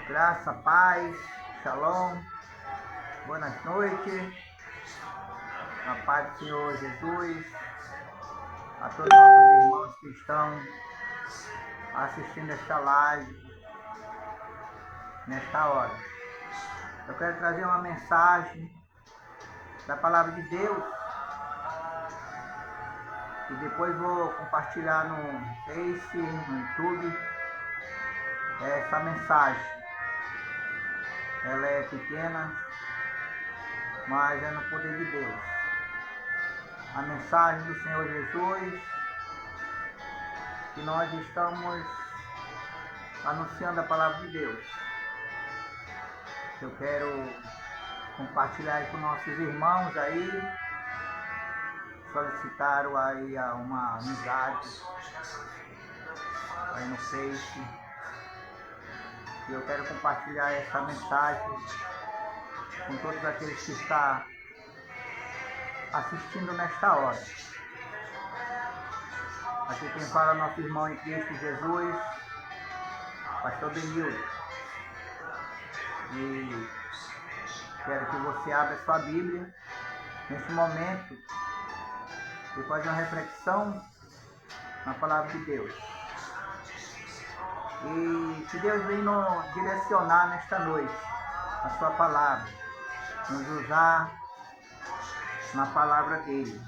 Graça, paz, shalom, boas noites, a paz do Senhor Jesus, a todos os nossos irmãos que estão assistindo esta live, nesta hora. Eu quero trazer uma mensagem da Palavra de Deus e depois vou compartilhar no Face, no YouTube, essa mensagem. Ela é pequena, mas é no poder de Deus. A mensagem do Senhor Jesus, que nós estamos anunciando a palavra de Deus. Eu quero compartilhar com nossos irmãos aí, solicitaram aí uma amizade aí no Face. E eu quero compartilhar essa mensagem com todos aqueles que estão assistindo nesta hora. Aqui quem fala é nosso irmão em Cristo Jesus, Pastor Benildo. E quero que você abra sua Bíblia nesse momento e faça uma reflexão na Palavra de Deus. E que Deus venha nos direcionar nesta noite a sua palavra, nos usar na palavra dele.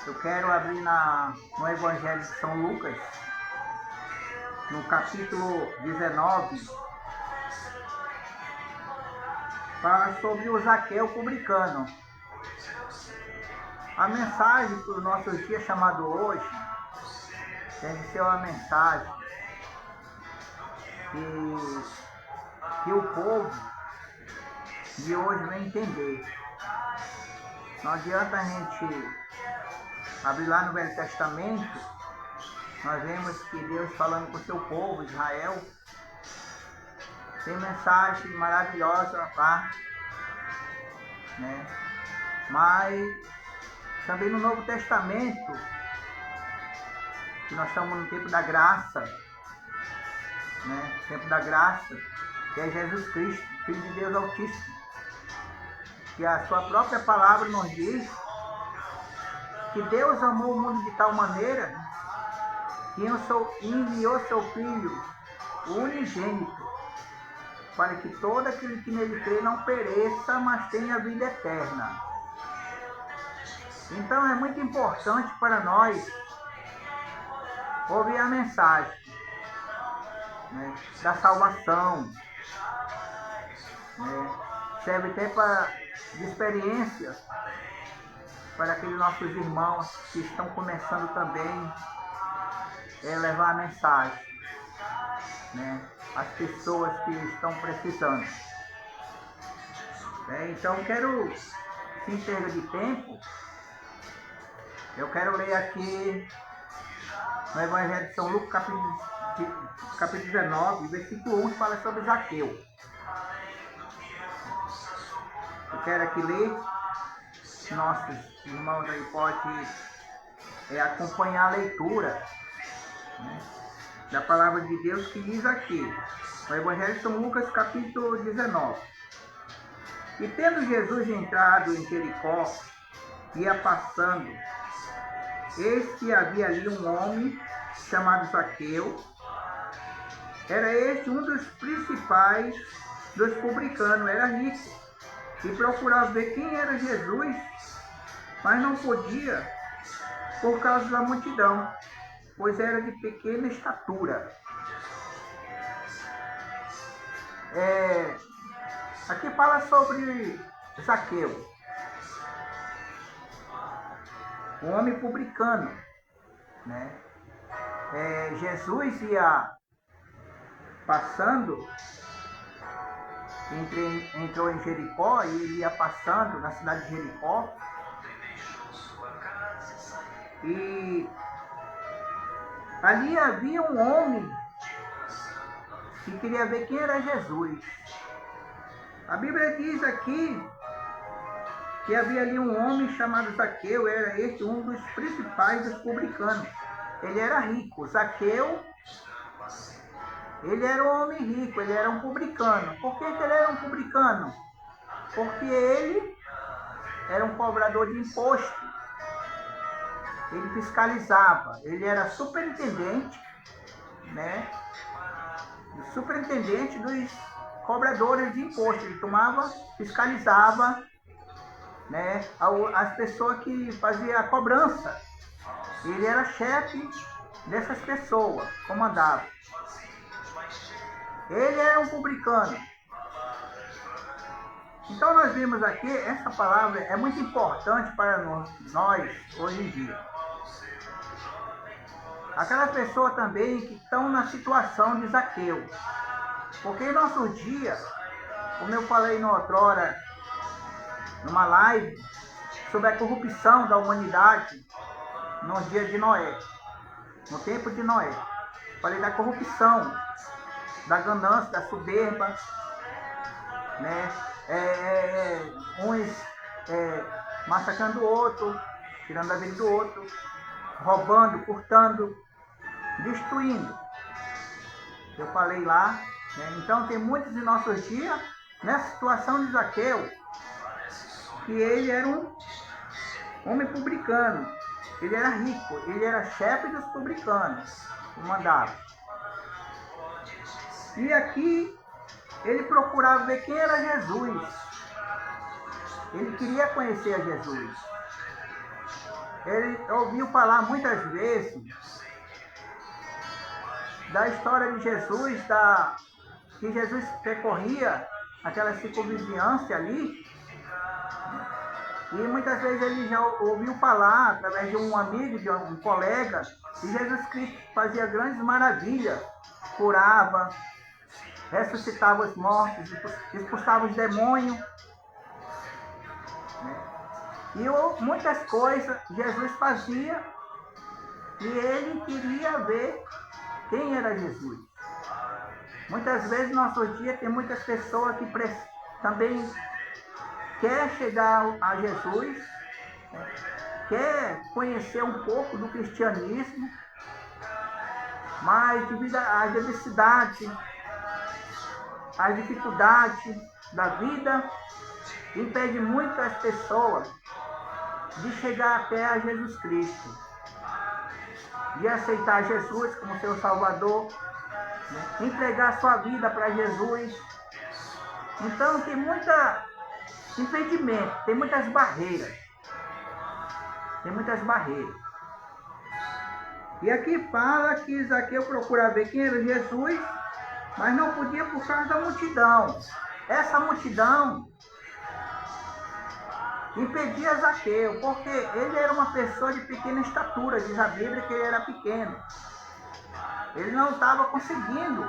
Eu quero abrir no Evangelho de São Lucas, no capítulo 19, fala sobre o Zaqueu publicano. A mensagem para o nosso dia chamado hoje tem que ser uma mensagem que o povo de hoje vai entender. Não adianta a gente abrir lá no Velho Testamento, nós vemos que Deus falando com o seu povo, Israel, tem mensagem maravilhosa lá, né? Mas também no Novo Testamento, que nós estamos no tempo da graça, né? Tempo da graça, que é Jesus Cristo, Filho de Deus Altíssimo, que a sua própria palavra nos diz que Deus amou o mundo de tal maneira que enviou seu Filho, o unigênito, para que todo aquele que nele crê não pereça, mas tenha vida eterna. Então é muito importante para nós ouvir a mensagem, né, da salvação, né, serve até de experiência para aqueles nossos irmãos que estão começando também a levar a mensagem, né, às pessoas que estão precisando. Então quero, sem perda de tempo, eu quero ler aqui no Evangelho de São Lucas, capítulo 19, versículo 1, que fala sobre Zaqueu. Eu quero aqui ler nossos irmãos aí podem acompanhar a leitura, né, da palavra de Deus, que diz aqui, no Evangelho de São Lucas, capítulo 19. E tendo Jesus entrado em Jericó, ia passando, eis que havia ali um homem chamado Zaqueu. Era este um dos principais dos publicanos, era rico, e procurava ver quem era Jesus, mas não podia por causa da multidão, pois era de pequena estatura. Aqui fala sobre Zaqueu, um homem publicano, né? Jesus ia passando, entrou em Jericó, e ele ia passando na cidade de Jericó, e ali havia um homem que queria ver quem era Jesus. A Bíblia diz aqui que havia ali um homem chamado Zaqueu, era este um dos principais dos publicanos. Ele era rico. Zaqueu, ele era um homem rico, ele era um publicano. Por que ele era um publicano? Porque ele era um cobrador de imposto. Ele fiscalizava, ele era superintendente, né? Superintendente dos cobradores de imposto. Ele fiscalizava, né, as pessoas que faziam a cobrança. Ele era chefe dessas pessoas, comandava. Ele era um publicano. Então nós vimos aqui, essa palavra é muito importante para nós hoje em dia. Aquelas pessoas também que estão na situação de Zaqueu. Porque em nosso dia, como eu falei no outrora, numa live, sobre a corrupção da humanidade nos dias de Noé, no tempo de Noé. Falei da corrupção, da ganância, da soberba, né? Uns massacrando o outro, tirando a vida do outro, roubando, furtando, destruindo. Eu falei lá, né? Então tem muitos de nossos dias nessa situação de Zaqueu, que ele era um homem publicano, ele era rico, ele era chefe dos publicanos, comandava. E aqui ele procurava ver quem era Jesus. Ele queria conhecer a Jesus. Ele ouviu falar muitas vezes da história de Jesus, que Jesus percorria aquela circunvizinhança ali. E muitas vezes ele já ouviu falar, através de um amigo, de um colega, que Jesus Cristo fazia grandes maravilhas, curava, ressuscitava os mortos, expulsava os demônios, né? E muitas coisas Jesus fazia, e ele queria ver quem era Jesus. Muitas vezes no nosso dia tem muitas pessoas que também quer chegar a Jesus, né? Quer conhecer um pouco do cristianismo, mas devido às necessidades, às dificuldades da vida, impede muitas pessoas de chegar até a Jesus Cristo, de aceitar Jesus como seu Salvador, né? Entregar sua vida para Jesus. Então tem muita impedimento, tem muitas barreiras. E aqui fala que Zaqueu procurava ver quem era Jesus, mas não podia por causa da multidão. Essa multidão impedia Zaqueu, porque ele era uma pessoa de pequena estatura, diz a Bíblia que ele era pequeno. Ele não estava conseguindo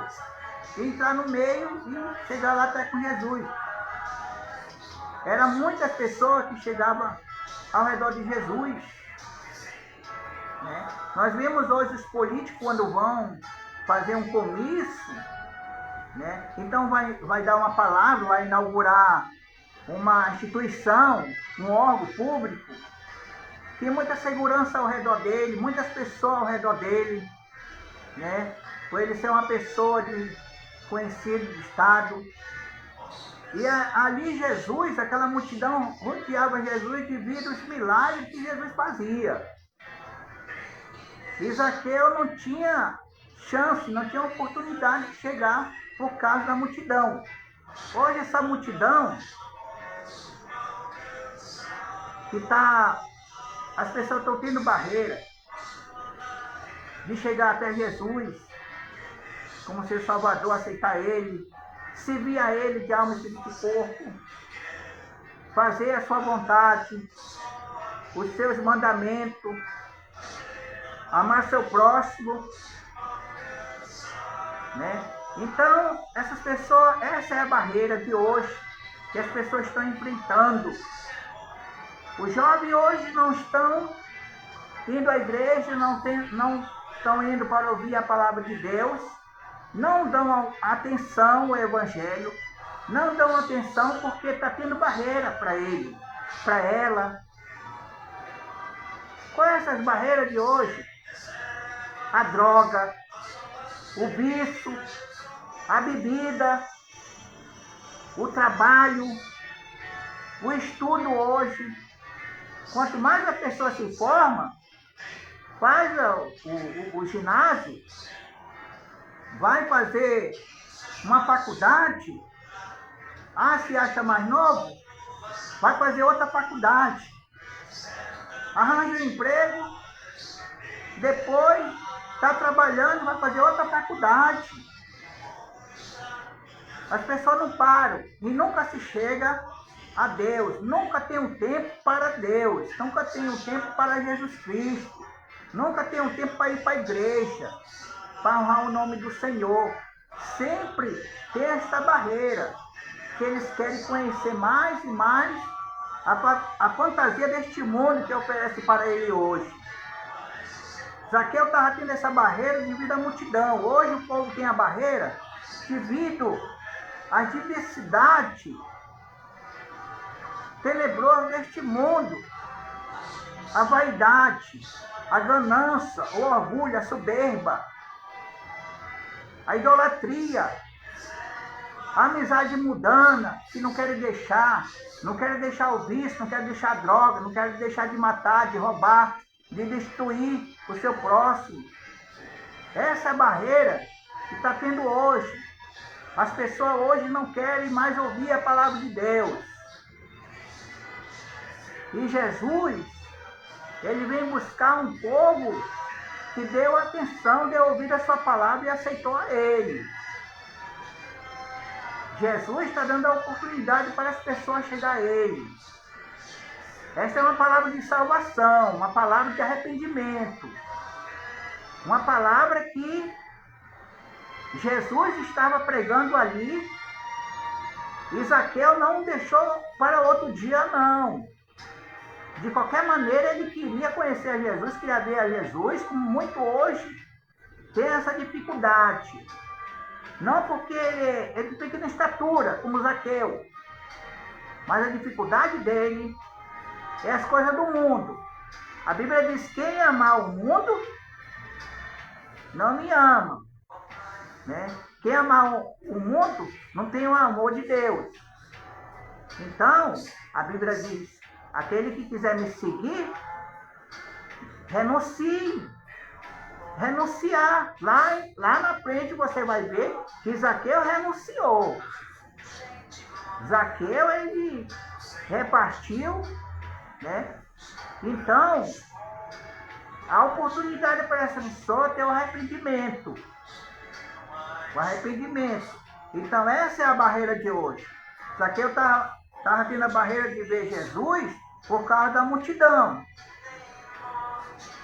entrar no meio e chegar lá até com Jesus. Eram muitas pessoas que chegavam ao redor de Jesus, né? Nós vemos hoje os políticos quando vão fazer um comício, né? Então vai dar uma palavra, vai inaugurar uma instituição, um órgão público, tem muita segurança ao redor dele, muitas pessoas ao redor dele, né? Por ele ser uma pessoa conhecida de estado. E ali Jesus, aquela multidão rodeava Jesus devido aos milagres que Jesus fazia. E Zaqueu não tinha chance, não tinha oportunidade de chegar por causa da multidão. Hoje essa multidão que as pessoas estão tendo barreira de chegar até Jesus, como seu Salvador, aceitar Ele, servir a Ele de alma, espírito e corpo, fazer a sua vontade, os seus mandamentos, amar seu próximo, né? Então, essas pessoas, essa é a barreira de hoje que as pessoas estão enfrentando. Os jovens hoje não estão indo à igreja, não estão indo para ouvir a palavra de Deus, não dão atenção ao Evangelho, não dão atenção porque está tendo barreira para ele, para ela. Quais são essas barreiras de hoje? A droga, o vício, a bebida, o trabalho, o estudo hoje. Quanto mais a pessoa se forma, faz o ginásio, vai fazer uma faculdade, se acha mais novo, vai fazer outra faculdade, arranja um emprego, depois está trabalhando, vai fazer outra faculdade. As pessoas não param e nunca se chega a Deus, nunca tem um tempo para Deus, nunca tem um tempo para Jesus Cristo, nunca tem um tempo para ir para a igreja, para honrar o nome do Senhor. Sempre tem esta barreira, que eles querem conhecer mais e mais a fantasia deste mundo que oferece para ele hoje. Zaqueu estava tendo essa barreira devido à multidão. Hoje o povo tem a barreira devido à diversidade tenebrosa deste mundo, a vaidade, a ganância, o orgulho, a soberba, a idolatria, a amizade mundana, que não querem deixar o vício, não querem deixar a droga, não querem deixar de matar, de roubar, de destruir o seu próximo. Essa é a barreira que está tendo hoje. As pessoas hoje não querem mais ouvir a palavra de Deus. E Jesus, ele vem buscar um povo que deu atenção, deu ouvido a sua palavra e aceitou a ele. Jesus está dando a oportunidade para as pessoas chegar a ele. Esta é uma palavra de salvação, uma palavra de arrependimento. Uma palavra que Jesus estava pregando ali e Zaqueu não deixou para outro dia, não. De qualquer maneira, ele queria conhecer a Jesus, queria ver a Jesus, como muito hoje tem essa dificuldade. Não porque ele tem pequena estatura, como Zaqueu, mas a dificuldade dele é as coisas do mundo. A Bíblia diz: quem amar o mundo, não me ama. Né? Quem amar o mundo, não tem o amor de Deus. Então, a Bíblia diz: aquele que quiser me seguir, renuncie. Renunciar. Lá na frente você vai ver que Zaqueu renunciou. Zaqueu, ele repartiu, né? Então, a oportunidade para essa pessoa é ter o arrependimento. O arrependimento. Então, essa é a barreira de hoje. Zaqueu estava tendo a barreira de ver Jesus por causa da multidão.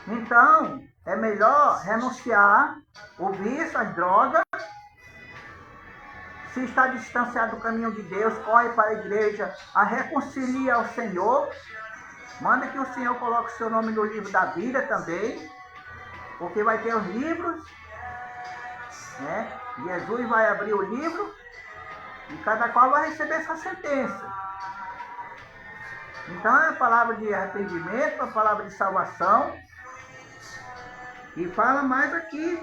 Então, é melhor renunciar o vício, as drogas. Se está distanciado do caminho de Deus, corre para a igreja, a reconcilia ao Senhor. Manda que o Senhor coloque o seu nome no livro da vida também, porque vai ter os livros, né? Jesus vai abrir o livro e cada qual vai receber sua sentença. Então é a palavra de arrependimento, a palavra de salvação. E fala mais aqui.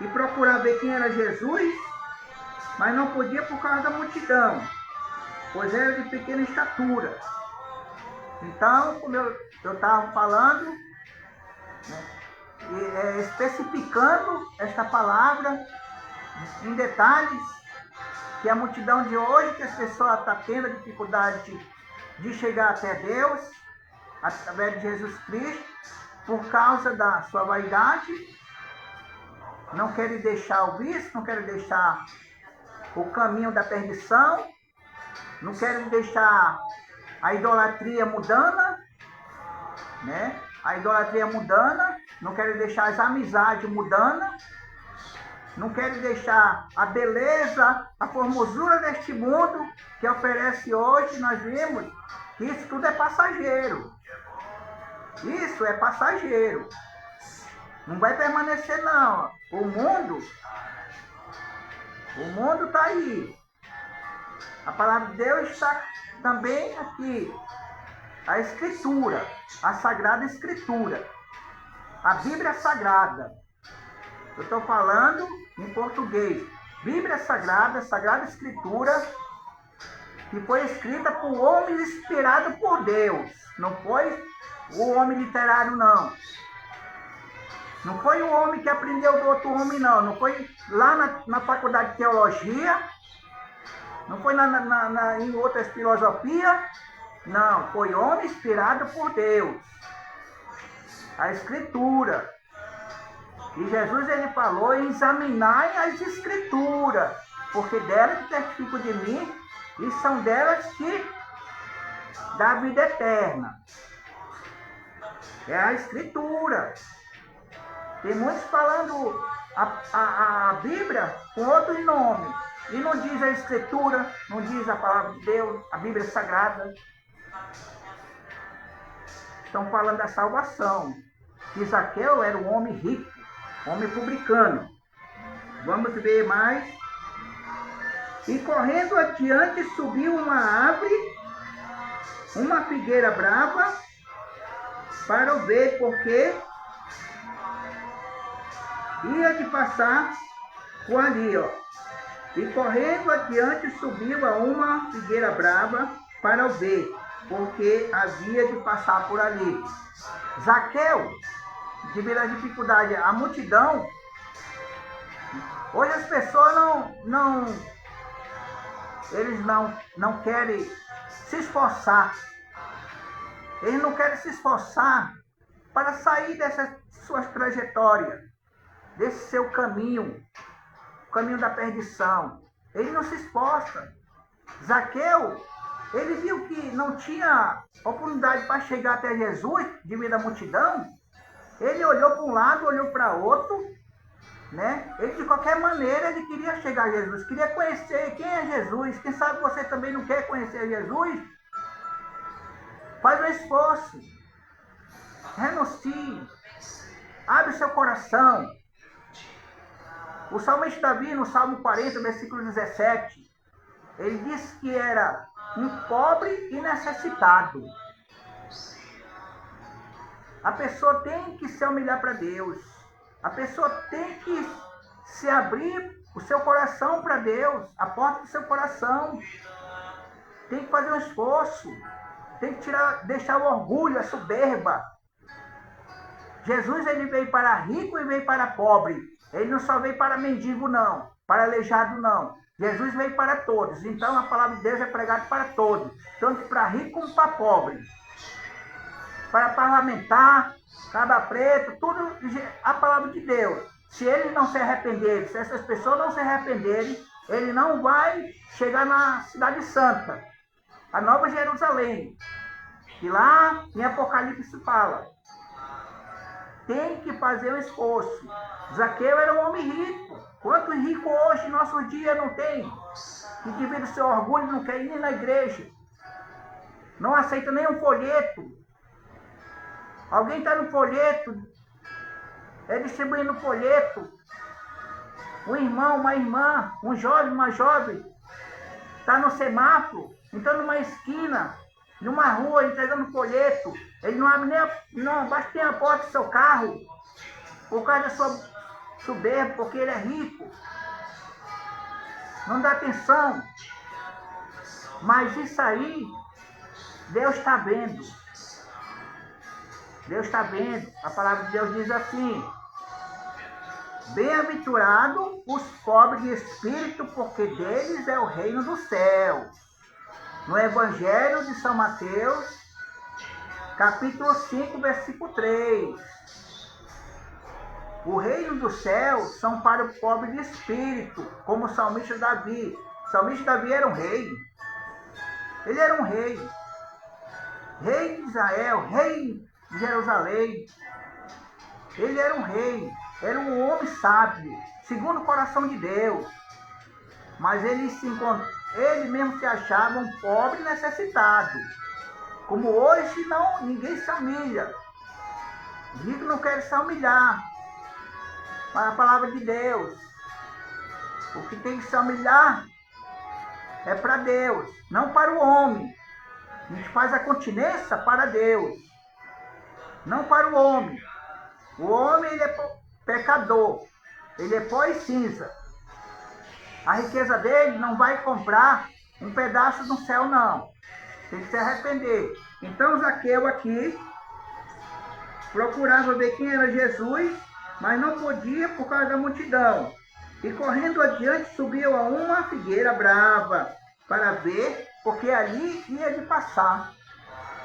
E procurar ver quem era Jesus, mas não podia por causa da multidão, pois era de pequena estatura. Então, como eu estava falando, né, especificando esta palavra em detalhes, que a multidão de hoje, que as pessoas estão tendo dificuldade de chegar até Deus, através de Jesus Cristo, por causa da sua vaidade, não querem deixar o vício, não querem deixar o caminho da perdição, não querem deixar a idolatria mundana, né? A idolatria mundana, não querem deixar as amizades mundanas, não querem deixar a beleza, a formosura deste mundo que oferece hoje. Nós vimos que isso tudo é passageiro. Isso é passageiro. Não vai permanecer, não. O mundo está aí. A palavra de Deus está também aqui. A Escritura, a Sagrada Escritura. A Bíblia Sagrada. Eu estou falando em português. Bíblia Sagrada, Sagrada Escritura, que foi escrita por homens inspirados por Deus. Não foi o homem literário, não. Não foi o homem que aprendeu do outro homem, não. Não foi lá na faculdade de teologia. Não foi em outras filosofias. Não, foi homem inspirado por Deus. A Escritura. E Jesus, ele falou: examinai as Escrituras, porque delas que testificam de mim, e são delas que dá vida eterna. É a Escritura. Tem muitos falando a Bíblia com outros nomes. E não diz a Escritura, não diz a palavra de Deus, a Bíblia Sagrada. Estão falando da salvação. Que Zaqueu era um homem rico, homem publicano. Vamos ver mais. E correndo adiante subiu uma árvore, uma figueira brava, para o ver, porque ia de passar por ali, ó. E correndo adiante subiu a uma figueira brava para o ver, porque havia de passar por ali. Zaqueu, devido à dificuldade, a multidão, hoje as pessoas eles não querem se esforçar. Eles não querem se esforçar para sair dessas suas trajetórias, desse seu caminho, o caminho da perdição. Ele não se esforça. Zaqueu, ele viu que não tinha oportunidade para chegar até Jesus, devido à multidão. Ele olhou para um lado, olhou para outro, né? Ele, de qualquer maneira, ele queria chegar a Jesus, queria conhecer quem é Jesus. Quem sabe você também não quer conhecer Jesus? Faz um esforço. Renuncie. Abre o seu coração. O salmista Davi, no Salmo 40, versículo 17, ele disse que era um pobre e necessitado. A pessoa tem que se humilhar para Deus. A pessoa tem que se abrir o seu coração para Deus, a porta do seu coração. Tem que fazer um esforço. Tem que deixar o orgulho, a soberba. Jesus, ele veio para rico e veio para pobre. Ele não só veio para mendigo, não. Para aleijado, não. Jesus veio para todos. Então a palavra de Deus é pregada para todos. Tanto para rico como para pobre. Para parlamentar, cabra preto, tudo a palavra de Deus. Se eles não se arrependerem, se essas pessoas não se arrependerem, ele não vai chegar na cidade santa, a Nova Jerusalém. E lá em Apocalipse fala. Tem que fazer um esforço. Zaqueu era um homem rico. Quantos ricos hoje, em nossos dias, não tem? Que devido ao seu orgulho não quer ir nem na igreja. Não aceita nem um folheto. Alguém está no folheto, distribuindo folheto. Um irmão, uma irmã, um jovem, uma jovem, está no semáforo, então numa esquina, numa rua entregando folheto, ele não abre nem não basta ter a porta do seu carro, por causa da sua soberba, porque ele é rico. Não dá atenção. Mas isso aí, Deus está vendo. Deus está vendo. A palavra de Deus diz assim: bem-aventurado os pobres de espírito, porque deles é o reino do céu. No Evangelho de São Mateus, capítulo 5, versículo 3. O reino do céu são para o pobre de espírito, como o salmista Davi. O salmista Davi era um rei. Ele era um rei. Rei de Israel, rei de Jerusalém. Ele era um rei. Era um homem sábio, segundo o coração de Deus. Mas ele mesmo se achava um pobre necessitado. Como hoje ninguém se humilha. O rico não quer se humilhar para a palavra de Deus. O que tem que se humilhar é para Deus, não para o homem. A gente faz a continência para Deus, não para o homem. O homem, ele é pecador, ele é pó e cinza. A riqueza dele não vai comprar um pedaço do céu, não. Tem que se arrepender. Então Zaqueu aqui procurava ver quem era Jesus, mas não podia por causa da multidão. E correndo adiante subiu a uma figueira brava para ver, porque ali ia de passar.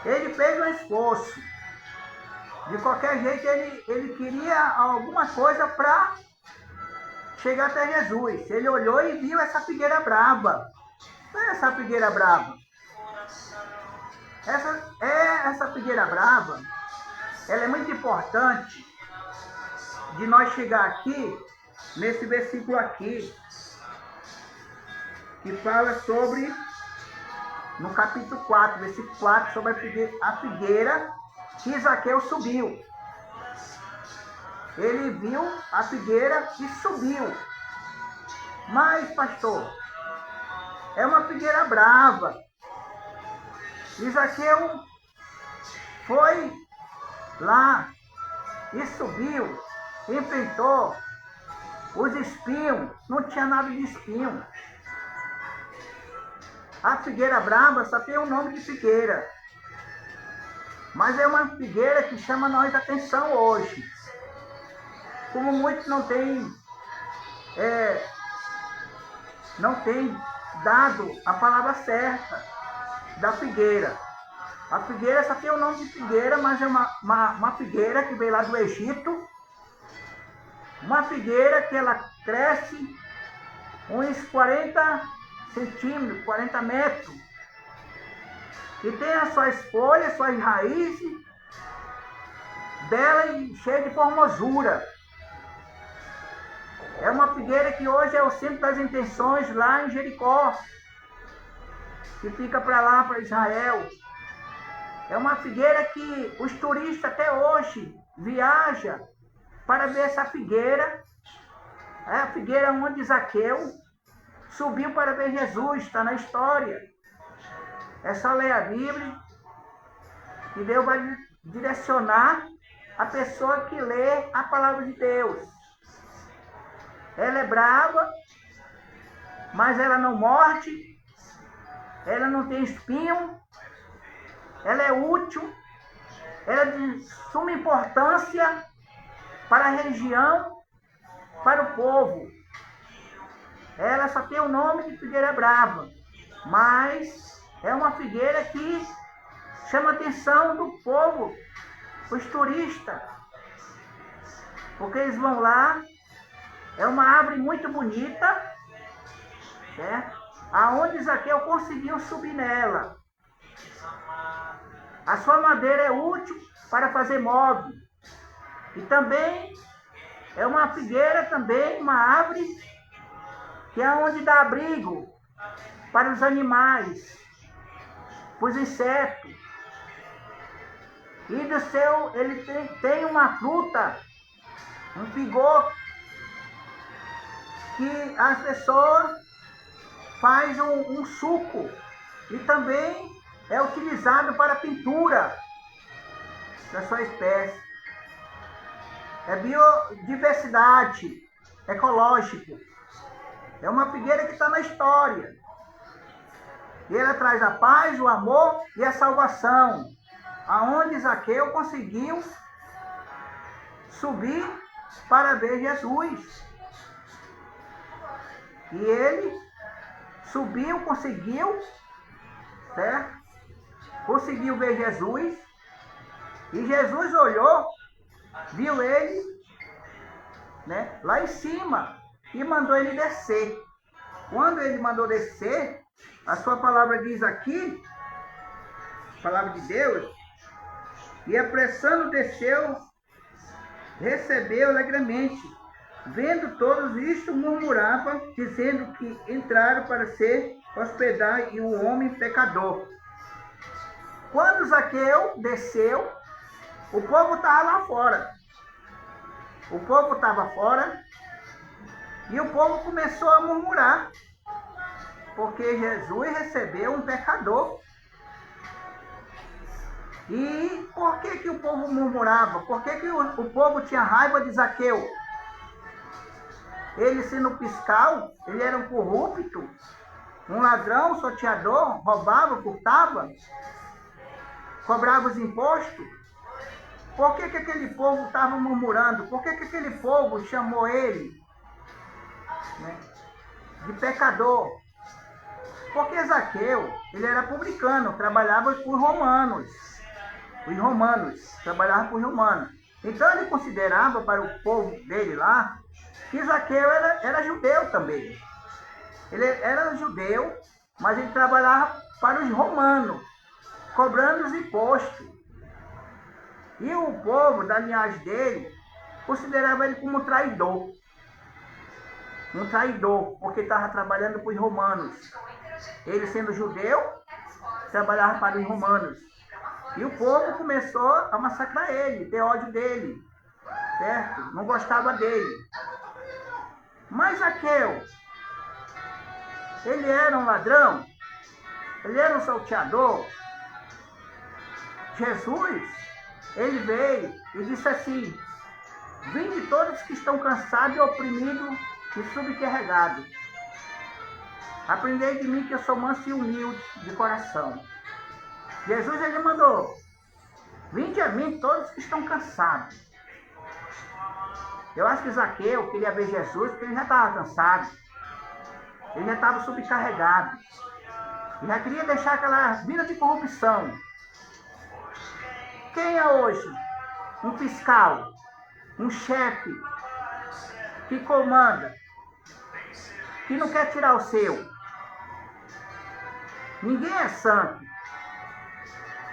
Ele fez um esforço. De qualquer jeito ele queria alguma coisa para chegar até Jesus. Ele olhou e viu essa figueira brava. Não é essa figueira brava. Essa figueira brava, ela é muito importante de nós chegar aqui, nesse versículo aqui, que fala sobre, no capítulo 4, versículo 4, sobre a figueira que Zaqueu subiu. Ele viu a figueira e subiu. Mas, pastor, é uma figueira brava. E Zaqueu foi lá e subiu, enfrentou os espinhos. Não tinha nada de espinho. A figueira brava só tem o nome de figueira. Mas é uma figueira que chama nós a atenção hoje. Como muitos não têm dado a palavra certa da figueira. A figueira só tem o nome de figueira, mas é uma figueira que veio lá do Egito. Uma figueira que ela cresce uns 40 centímetros, 40 metros. E tem as suas folhas, suas raízes, bela e cheia de formosura. É uma figueira que hoje é o centro das intenções lá em Jericó, que fica para lá, para Israel. É uma figueira que os turistas até hoje viajam para ver essa figueira. É a figueira onde Zaqueu subiu para ver Jesus, está na história. É só ler a Bíblia e Deus vai direcionar a pessoa que lê a palavra de Deus. Ela é brava, mas ela não morde, ela não tem espinho, ela é útil, ela é de suma importância para a região, para o povo. Ela só tem o nome de figueira brava, mas é uma figueira que chama a atenção do povo, os turistas, porque eles vão lá. É uma árvore muito bonita, certo? Aonde Zaqueu conseguiu subir nela. A sua madeira é útil para fazer móvel. E também é uma figueira, também uma árvore que é onde dá abrigo para os animais, para os insetos. E do seu, ele tem uma fruta, um figô, que as pessoas fazem um suco. E também é utilizado para pintura da sua espécie. É biodiversidade, ecológico. É uma figueira que está na história. E ela traz a paz, o amor e a salvação. Aonde Zaqueu conseguiu subir para ver Jesus. E ele subiu, conseguiu, certo? Conseguiu ver Jesus. E Jesus olhou, viu ele, né, lá em cima e mandou ele descer. Quando ele mandou descer, a sua palavra diz aqui, palavra de Deus, e apressando desceu, recebeu alegremente. Vendo todos isto, murmurava, dizendo que entraram para se hospedar e o homem pecador. Quando Zaqueu desceu, o povo estava lá fora. O povo estava fora e o povo começou a murmurar, porque Jesus recebeu um pecador. E por que o povo murmurava? Por que o povo tinha raiva de Zaqueu? Ele, sendo fiscal, ele era um corrupto, um ladrão, sorteador, roubava, furtava, cobrava os impostos. Por que aquele povo estava murmurando? Por que aquele povo chamou ele, né, de pecador? Porque Zaqueu, ele era publicano, trabalhava por romanos. Os romanos, trabalhava por romanos. Então ele considerava para o povo dele lá, que Zaqueu era judeu também. Ele era judeu, mas ele trabalhava para os romanos, cobrando os impostos. E o povo da linhagem dele considerava ele como um traidor. Um traidor, porque estava trabalhando para os romanos. Ele, sendo judeu, trabalhava para os romanos. E o povo começou a massacrar ele, ter ódio dele, certo? Não gostava dele. Mas Zaqueu, ele era um ladrão, ele era um salteador. Jesus, ele veio e disse assim: vinde todos que estão cansados, oprimidos e subcarregados. Aprendei de mim que eu sou manso e humilde de coração. Jesus, ele mandou: vinde a mim todos que estão cansados. Eu acho que Zaqueu queria ver Jesus porque ele já estava cansado. Ele já estava subcarregado. Ele já queria deixar aquela vida de corrupção. Quem é hoje um fiscal, um chefe que comanda, que não quer tirar o seu? Ninguém é santo.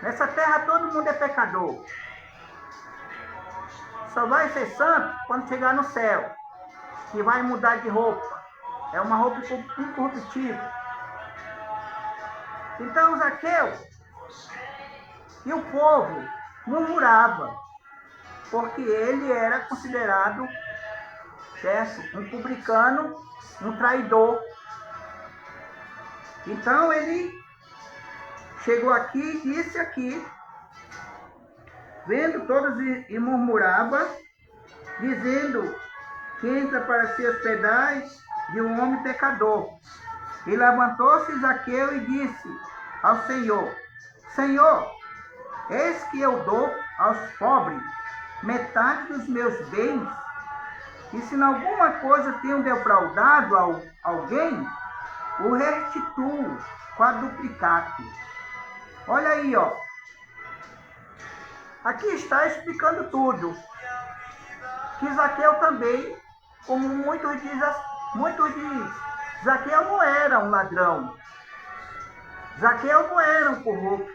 Nessa terra todo mundo é pecador. Só vai ser santo quando chegar no céu, que vai mudar de roupa. É uma roupa incorruptível. Então Zaqueu e o povo murmurava, porque ele era considerado, certo, um publicano, um traidor. Então ele chegou aqui e disse aqui, vendo todos e murmurava, dizendo que entra para se hospedar de um homem pecador. E levantou-se Zaqueu e disse ao Senhor: Senhor, eis que eu dou aos pobres metade dos meus bens, e se em alguma coisa tenho defraudado a alguém, o restituo quadruplicado. Olha aí, ó. Aqui está explicando tudo. Que Zaqueu também, como muitos dizem, Zaqueu não era um ladrão. Zaqueu não era um corrupto.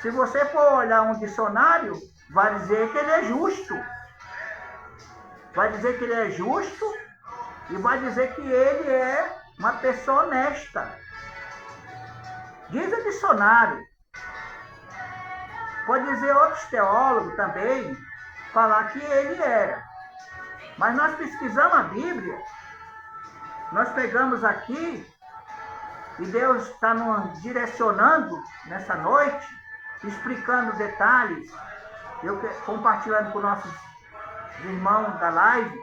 Se você for olhar um dicionário, vai dizer que ele é justo. Vai dizer que ele é justo e vai dizer que ele é uma pessoa honesta. Diz o dicionário. Pode dizer outros teólogos também, falar que ele era. Mas nós pesquisamos a Bíblia, nós pegamos aqui E Deus está nos direcionando nessa noite, explicando detalhes, eu compartilhando com nossos irmãos da live,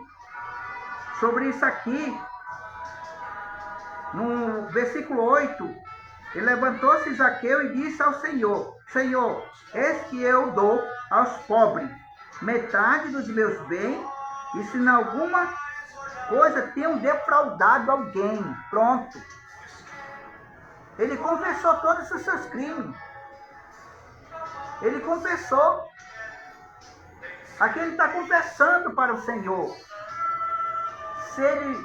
sobre isso aqui. No versículo 8, ele levantou-se Zaqueu e disse ao Senhor: Senhor, eis que eu dou aos pobres metade dos meus bens, e se em alguma coisa tenho defraudado alguém. Pronto. Ele confessou todos os seus crimes. Ele confessou. Aqui ele está confessando para o Senhor. Se ele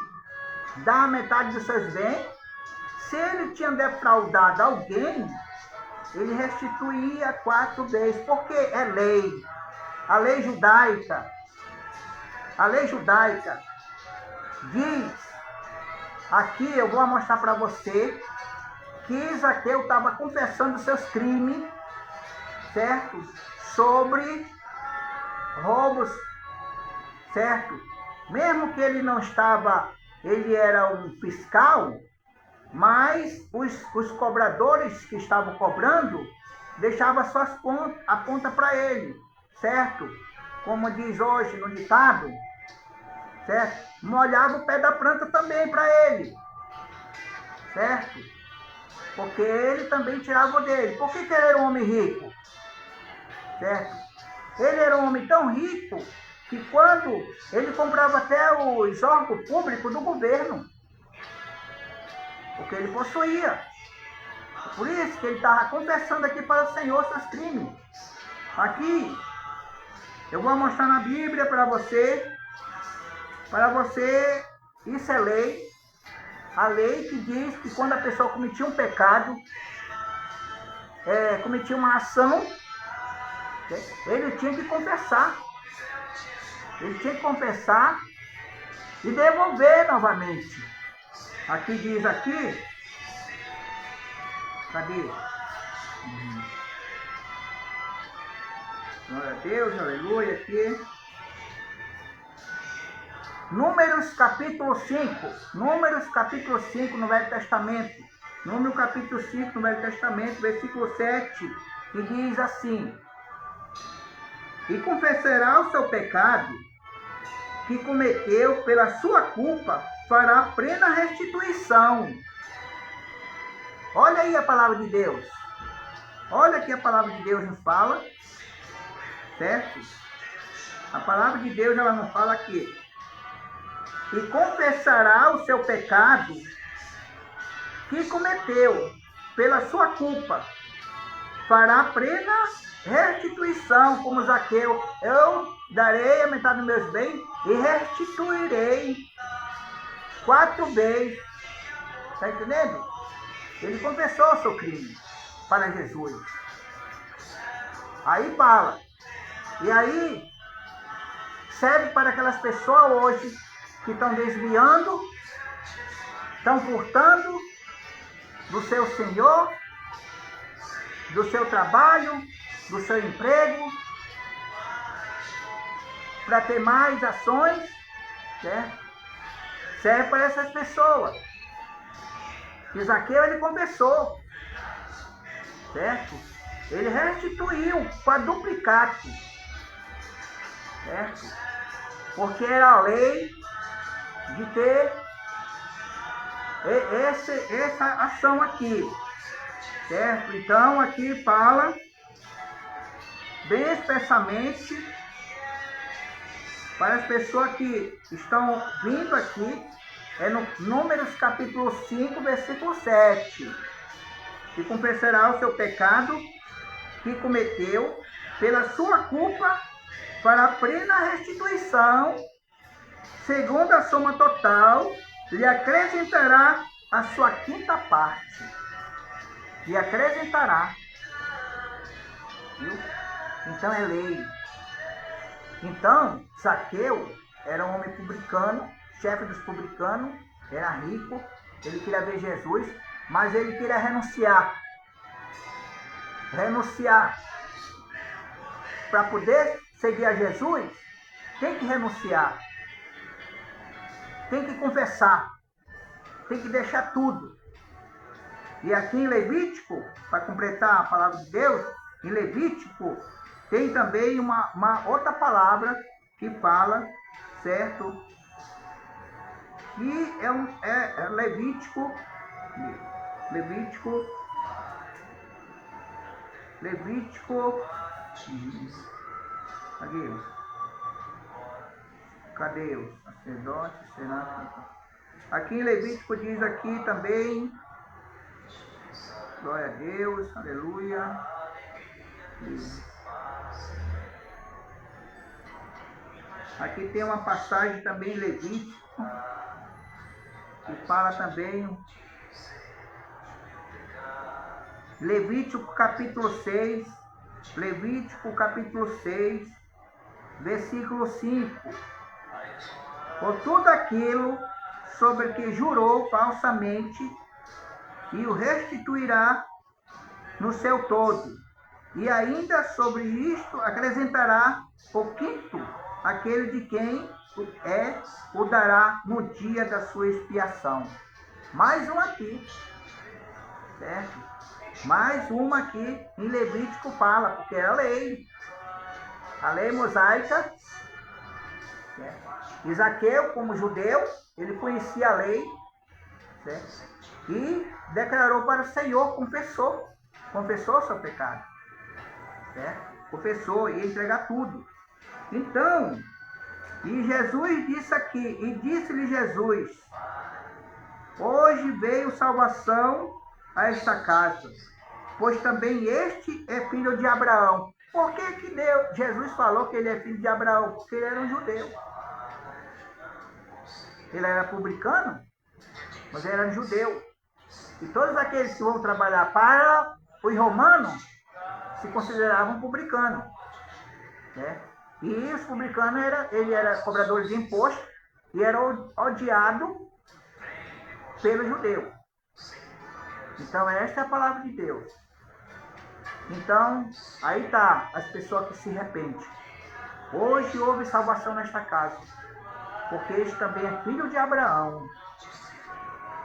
dá a metade dos seus bens, se ele tinha defraudado alguém, ele restituía 4 vezes, porque é lei. A lei judaica diz, aqui eu vou mostrar para você, que Zaqueu estava confessando seus crimes, certo? Sobre roubos, certo? Mesmo que ele não estava, ele era um fiscal, mas os cobradores que estavam cobrando deixavam a conta para ele, certo? Como diz hoje no ditado, certo? Molhava o pé da planta também para ele, certo? Porque ele também tirava o dele. Por que ele era um homem rico? Certo? Ele era um homem tão rico que quando ele comprava até os órgãos públicos do governo, porque ele possuía. Por isso que ele estava confessando aqui para o Senhor seus crimes. Aqui, eu vou mostrar na Bíblia para você, isso é lei. A lei que diz que quando a pessoa cometia um pecado, cometia uma ação, ele tinha que confessar. Ele tinha que confessar e devolver novamente. Aqui diz aqui, cadê? Glória a Deus, aleluia, aqui. Números capítulo 5. Números capítulo 5 no Velho Testamento. Número capítulo 5 no Velho Testamento, versículo 7, que diz assim: E confessará o seu pecado que cometeu, pela sua culpa fará plena restituição. Olha aí a palavra de Deus. Olha que a palavra de Deus nos fala, certo? A palavra de Deus, ela não fala aqui. E confessará o seu pecado que cometeu, pela sua culpa fará plena restituição, como Zaqueu. Eu darei a metade dos meus bens e restituirei 4 vezes. Está entendendo? Ele confessou o seu crime para Jesus. Aí fala. E aí serve para aquelas pessoas hoje que estão desviando, estão furtando do seu Senhor, do seu trabalho, do seu emprego, para ter mais ações, certo? Serve para essas pessoas. E Zaqueu, ele confessou, certo? Ele restituiu quadruplicado, certo? Porque era a lei de ter essa ação aqui, certo? Então aqui fala bem expressamente para as pessoas que estão vindo aqui, é no Números capítulo 5, versículo 7. E confessará o seu pecado que cometeu, pela sua culpa, para a plena restituição, segundo a soma total, lhe acrescentará a sua quinta parte. Lhe acrescentará. Viu? Então é lei. Então, Zaqueu era um homem publicano, chefe dos publicanos, era rico, ele queria ver Jesus, mas ele queria renunciar. Renunciar. Para poder seguir a Jesus, tem que renunciar. Tem que confessar. Tem que deixar tudo. E aqui em Levítico, para completar a palavra de Deus, em Levítico tem também uma outra palavra que fala, certo? Que é Levítico, cadê o sacerdote? Aqui em Levítico diz aqui também, glória a Deus, aleluia. Aqui tem uma passagem também em Levítico, que fala também, Levítico capítulo 6, versículo 5. Por tudo aquilo sobre que jurou falsamente, e o restituirá no seu todo. E ainda sobre isto acrescentará o quinto, aquele de quem o dará no dia da sua expiação. Mais um aqui, certo? Mais uma aqui em Levítico fala, porque é a lei mosaica. Certo? Zaqueu, como judeu, ele conhecia a lei, certo? E declarou para o Senhor, confessou seu pecado, certo? Confessou, ia entregar tudo. Então, e Jesus disse aqui, e disse-lhe Jesus: hoje veio salvação a esta casa, pois também este é filho de Abraão. Por que Jesus falou que ele é filho de Abraão? Porque ele era um judeu. Ele era publicano, mas ele era judeu. E todos aqueles que vão trabalhar para os romanos se consideravam publicanos. Né? E os publicanos, ele era cobrador de imposto e era odiado pelo judeu. Então, esta é a palavra de Deus. Então, aí está as pessoas que se arrependem. Hoje houve salvação nesta casa, porque este também é filho de Abraão.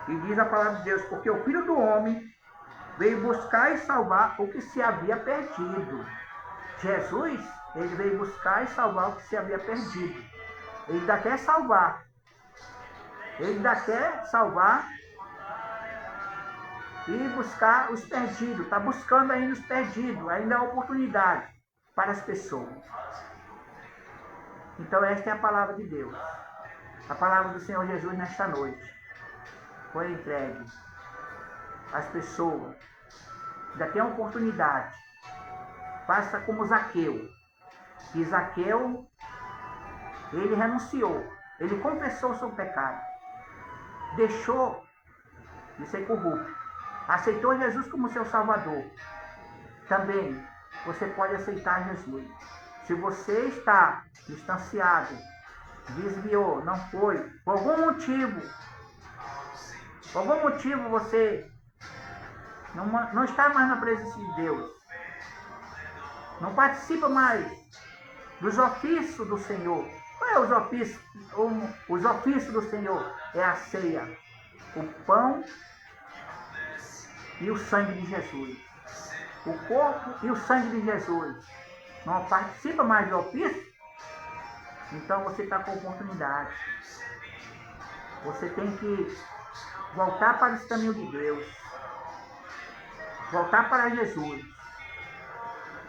E diz a palavra de Deus, porque o Filho do Homem veio buscar e salvar o que se havia perdido. Jesus, ele veio buscar e salvar o que se havia perdido. Ele ainda quer salvar. Ele ainda quer salvar e buscar os perdidos. Está buscando ainda os perdidos, ainda há oportunidade para as pessoas. Então esta é a palavra de Deus. A palavra do Senhor Jesus nesta noite foi entregue às pessoas. Ainda tem a oportunidade. Faça como Zaqueu. E Zaqueu, ele renunciou. Ele confessou o seu pecado. Deixou de ser corrupto. Aceitou Jesus como seu Salvador. Também você pode aceitar Jesus. Se você está distanciado, desviou, não foi, por algum motivo você não está mais na presença de Deus, não participa mais dos ofícios do Senhor. Qual é os ofícios? Os ofícios do Senhor é a ceia, o pão e o sangue de Jesus. O corpo e o sangue de Jesus. Não participa mais do ofício? Então você está com oportunidade. Você tem que voltar para esse caminho de Deus. Voltar para Jesus.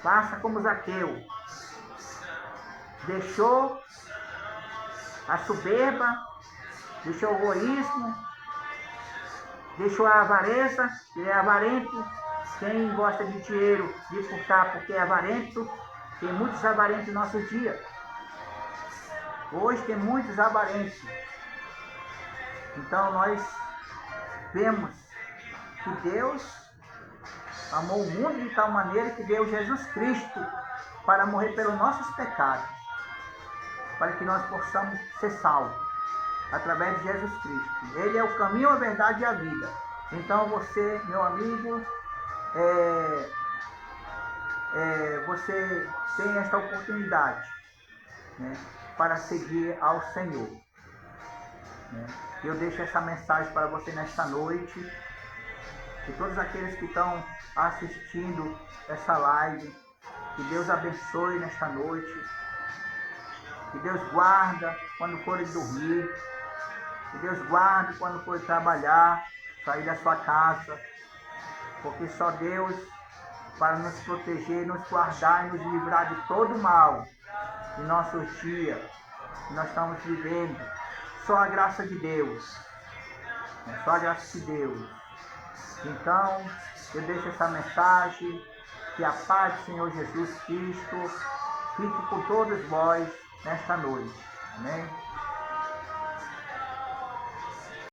Faça como Zaqueu. Deixou a soberba, deixou o egoísmo, deixou a avareza, ele é avarento. Quem gosta de dinheiro, de furtar porque é avarento, tem muitos avarentos em nossos dias. Hoje tem muitos avarentos. Então nós vemos que Deus amou o mundo de tal maneira que deu Jesus Cristo para morrer pelos nossos pecados, para que nós possamos ser salvos através de Jesus Cristo. Ele é o caminho, a verdade e a vida. Então você, meu amigo, você tem esta oportunidade, né, para seguir ao Senhor. Né? Eu deixo essa mensagem para você nesta noite. e todos aqueles que estão assistindo essa live. Que Deus abençoe nesta noite. Que Deus guarda quando forem dormir. Que Deus guarde quando for trabalhar, sair da sua casa. Porque só Deus para nos proteger, nos guardar e nos livrar de todo mal em nossos dias que nós estamos vivendo. Só a graça de Deus. Só a graça de Deus. Então, eu deixo essa mensagem. Que a paz do Senhor Jesus Cristo fique com todos vós nesta noite. Amém?